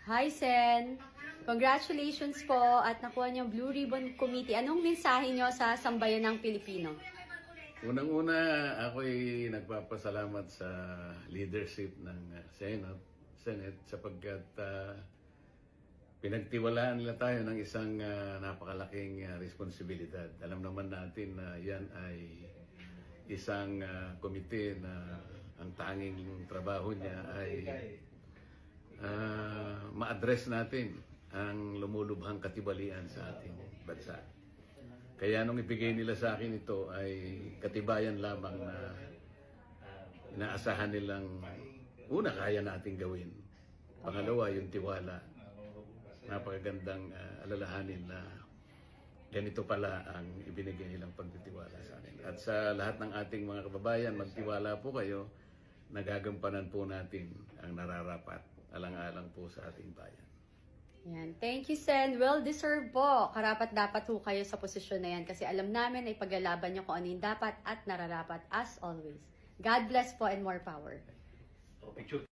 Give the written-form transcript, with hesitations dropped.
Hi, Sen. Congratulations po at nakuha niyo Blue Ribbon Committee. Anong mensahe niyo sa sambayanang Pilipino? Unang-una, ako'y nagpapasalamat sa leadership ng Senate sapagkat pinagtiwalaan nila tayo ng isang napakalaking responsibilidad. Alam naman natin na yan ay isang komite na ang tanging trabaho niya ay ma-address natin ang lumulubhang katibalian sa ating bansa. Kaya nung ibigay nila sa akin ito ay katibayan lamang na inaasahan nilang una, kaya natin gawin. Pangalawa, yung tiwala. Napakagandang alalahanin na ganito pala ang ibinigay nilang pagtitiwala sa akin. At sa lahat ng ating mga kababayan, magtiwala po kayo, nagagampanan po natin ang nararapat, alang-alang po sa ating bayan. Yan. Thank you, Sen. Well-deserved po. Karapat-dapat po kayo sa posisyon na yan kasi alam namin ay paglalaban niyo kung ano yung dapat at nararapat as always. God bless po and more power. Picture.